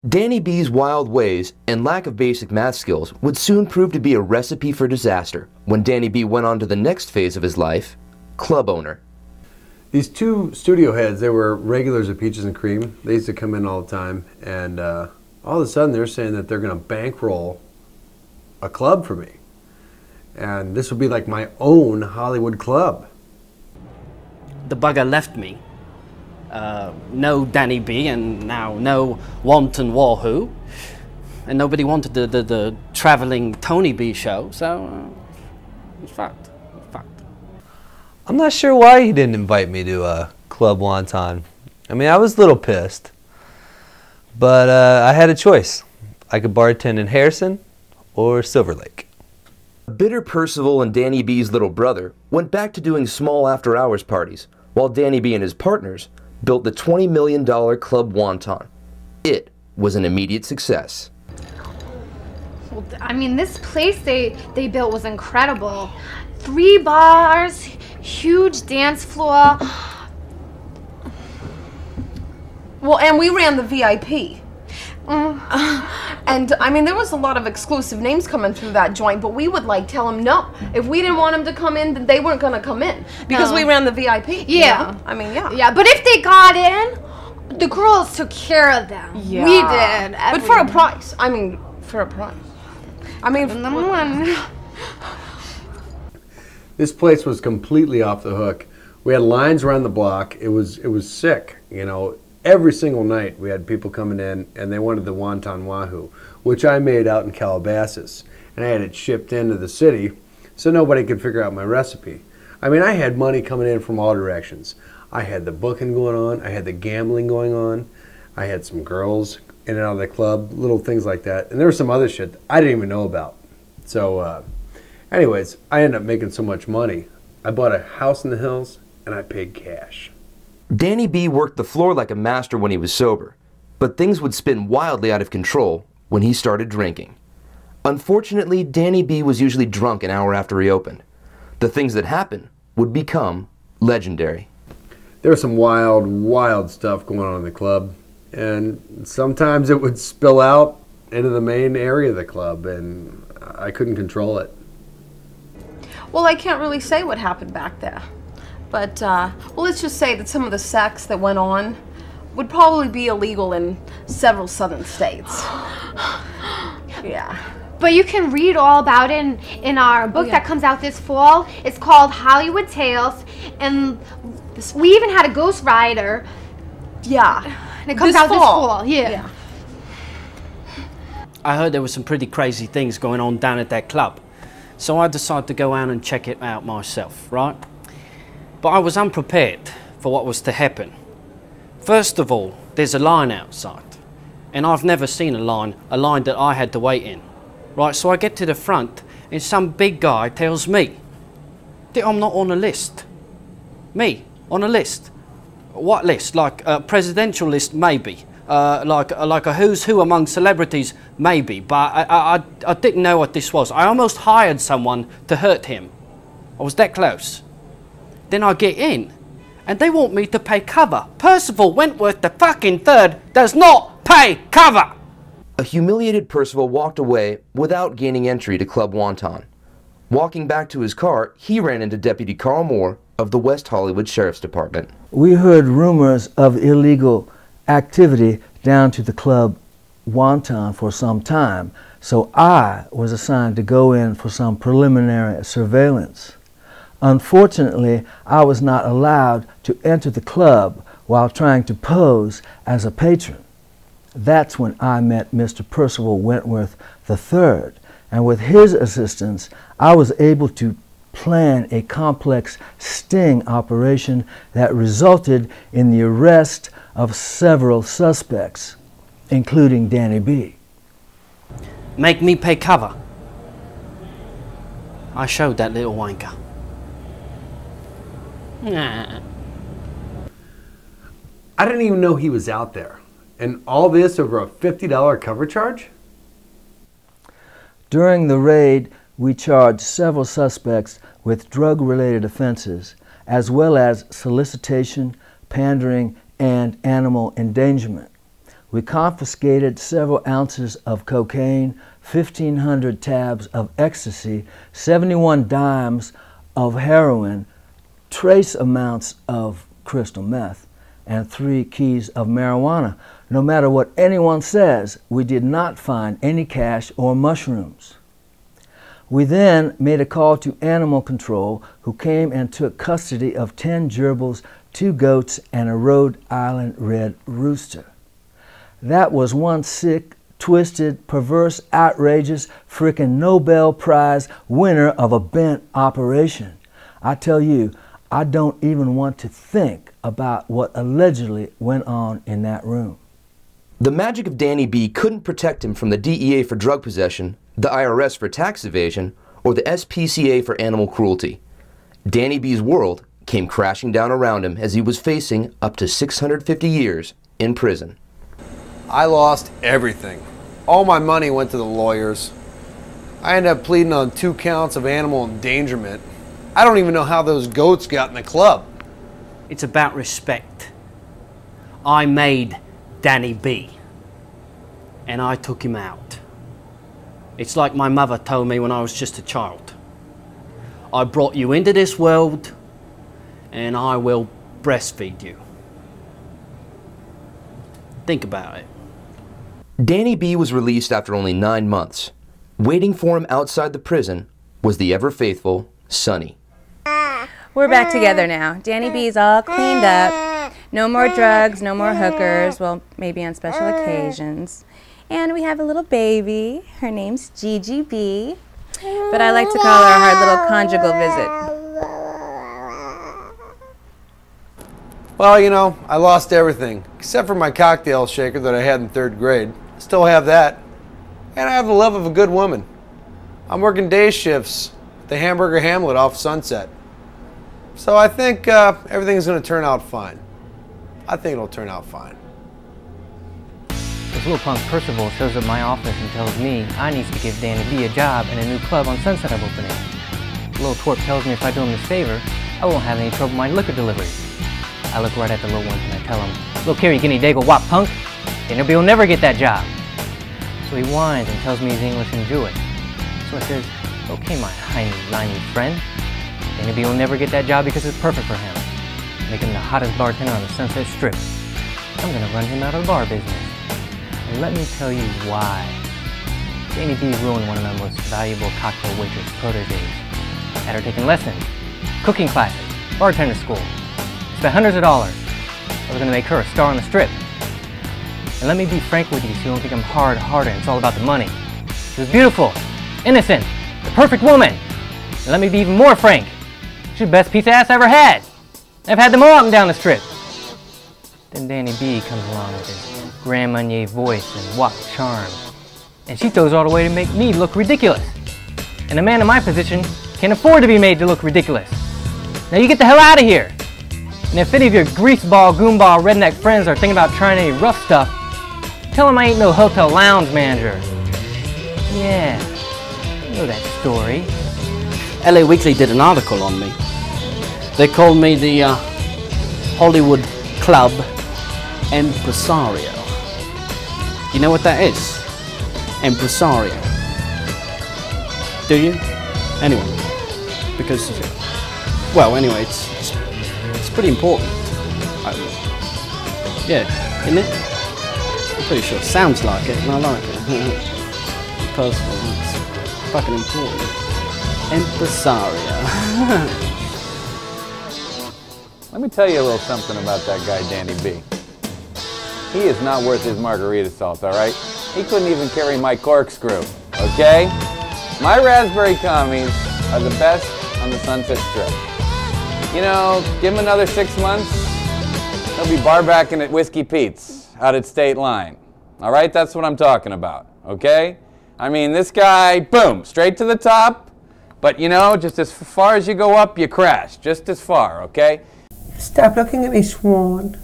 Danny B's wild ways and lack of basic math skills would soon prove to be a recipe for disaster when Danny B went on to the next phase of his life, club owner. These two studio heads, they were regulars at Peaches and Cream. They used to come in all the time, and all of a sudden they're saying that they're going to bankroll a club for me. And this would be like my own Hollywood club. The bugger left me. No Danny B, and now no Wanton Wahoo. And nobody wanted the traveling Tony B show, so it's fucked. I'm not sure why he didn't invite me to Club Wonton. I mean, I was a little pissed, but I had a choice. I could bartend in Harrison or Silver Lake. Bitter Percival and Danny B's little brother went back to doing small after-hours parties, while Danny B and his partners built the $20 million Club Wonton. It was an immediate success. Well, I mean, this place they built was incredible. 3 bars, huge dance floor. Well, and we ran the VIP. And I mean, there was a lot of exclusive names coming through that joint, but we would like tell them no. If we didn't want them to come in, then they weren't going to come in because we ran the VIP. Yeah. You know? I mean, yeah. Yeah, but if they got in, the girls took care of them. Yeah. We did. But for a price. I mean, for a price. I mean, This place was completely off the hook. We had lines around the block. It was sick, you know. Every single night we had people coming in and they wanted the Wanton Wahoo, which I made out in Calabasas. And I had it shipped into the city so nobody could figure out my recipe. I mean, I had money coming in from all directions. I had the booking going on. I had the gambling going on. I had some girls in and out of the club, little things like that. And there was some other shit that I didn't even know about. So anyways, I ended up making so much money. I bought a house in the hills and I paid cash. Danny B worked the floor like a master when he was sober, but things would spin wildly out of control when he started drinking. Unfortunately, Danny B was usually drunk an hour after he opened. The things that happened would become legendary. There was some wild stuff going on in the club, and sometimes it would spill out into the main area of the club, and I couldn't control it. well, I can't really say what happened back there. But, well, let's just say that some of the sex that went on would probably be illegal in several southern states. Yeah. But you can read all about it in our book that comes out this fall. It's called Hollywood Tales, and we even had a ghost rider. Yeah. And it comes out this fall. Yeah. I heard there were some pretty crazy things going on down at that club. So I decided to go out and check it out myself, right? But I was unprepared for what was to happen. First of all, there's a line outside. And I've never seen a line that I had to wait in. Right, so I get to the front and some big guy tells me that I'm not on a list. Me, on a list. What list? Like a presidential list, maybe. Like a who's who among celebrities, maybe. But I didn't know what this was. I almost hired someone to hurt him. I was that close. Then I get in, and they want me to pay cover. Percival Wentworth III does not pay cover! A humiliated Percival walked away without gaining entry to Club Wonton. Walking back to his car, he ran into Deputy Carl Moore of the West Hollywood Sheriff's Department. We heard rumors of illegal activity down to the Club Wonton for some time, so I was assigned to go in for some preliminary surveillance. Unfortunately, I was not allowed to enter the club while trying to pose as a patron. That's when I met Mr. Percival Wentworth III, and with his assistance, I was able to plan a complex sting operation that resulted in the arrest of several suspects, including Danny B. Make me pay cover. I showed that little wanker. Nah. I didn't even know he was out there. And all this over a $50 cover charge? During the raid, we charged several suspects with drug-related offenses, as well as solicitation, pandering, and animal endangerment. We confiscated several ounces of cocaine, 1,500 tabs of ecstasy, 71 dimes of heroin, trace amounts of crystal meth, and 3 keys of marijuana. No matter what anyone says, we did not find any cash or mushrooms. We then made a call to animal control, who came and took custody of 10 gerbils, 2 goats, and a Rhode Island red rooster. That was one sick, twisted, perverse, outrageous, frickin' Nobel Prize winner of a bent operation. I tell you, I don't even want to think about what allegedly went on in that room. The magic of Danny B couldn't protect him from the DEA for drug possession, the IRS for tax evasion, or the SPCA for animal cruelty. Danny B's world came crashing down around him as he was facing up to 650 years in prison. I lost everything. All my money went to the lawyers. I ended up pleading on 2 counts of animal endangerment. I don't even know how those goats got in the club. It's about respect. I made Danny B, and I took him out. It's like my mother told me when I was just a child. I brought you into this world, and I will breastfeed you. Think about it. Danny B was released after only 9 months. Waiting for him outside the prison was the ever-faithful Sonny. We're back together now. Danny B's all cleaned up. No more drugs, no more hookers, well, maybe on special occasions. And we have a little baby. Her name's Gigi B. But I like to call her our little conjugal visit. Well, you know, I lost everything, except for my cocktail shaker that I had in 3rd grade. I still have that. And I have the love of a good woman. I'm working day shifts at the Hamburger Hamlet off Sunset. So I think everything's going to turn out fine. I think it'll turn out fine. This little punk Percival shows up at my office and tells me I need to give Danny B a job in a new club on Sunset I'm opening. The little twerp tells me if I do him this favor, I won't have any trouble with my liquor deliveries. I look right at the little one and I tell him, "Look here, you guinea dago wop punk, Danny B will never get that job." So he whines and tells me he's English and Jewish. So I says, "Okay, my hiney friend, Danny B will never get that job because it's perfect for him. Make him the hottest bartender on the Sunset Strip. I'm gonna run him out of the bar business. And let me tell you why. Danny B ruined one of my most valuable cocktail waitress proteges. Had her taking lessons, cooking classes, bartender school. Spent hundreds of dollars. I was gonna make her a star on the Strip. And let me be frank with you so you don't think I'm hard-hearted and it's all about the money. She was beautiful, innocent, the perfect woman. And let me be even more frank. She's the best piece of ass I ever had. I've had them all up and down the Strip. Then Danny B comes along with his Grand Marnier voice and wop charm. And she goes all the way to make me look ridiculous. And a man in my position can't afford to be made to look ridiculous. Now you get the hell out of here. And if any of your greaseball, goonball, redneck friends are thinking about trying any rough stuff, tell them I ain't no hotel lounge manager. Yeah, you know that story. LA Weekly did an article on me. They called me the Hollywood Club Impresario. You know what that is? Impresario. Do you? Anyway, because, well, anyway, it's pretty important. Yeah, isn't it? I'm pretty sure it sounds like it, and I like it. Personally, it's fucking important. Impresario. Let me tell you a little something about that guy, Danny B. He is not worth his margarita salt, all right? He couldn't even carry my corkscrew, okay? My raspberry commies are the best on the Sunset Strip. You know, give him another 6 months, he'll be bar backing at Whiskey Pete's out at State Line. All right, that's what I'm talking about, okay? I mean, this guy, boom, straight to the top, but you know, just as far as you go up, you crash, just as far, okay? Stop looking at me, Swan.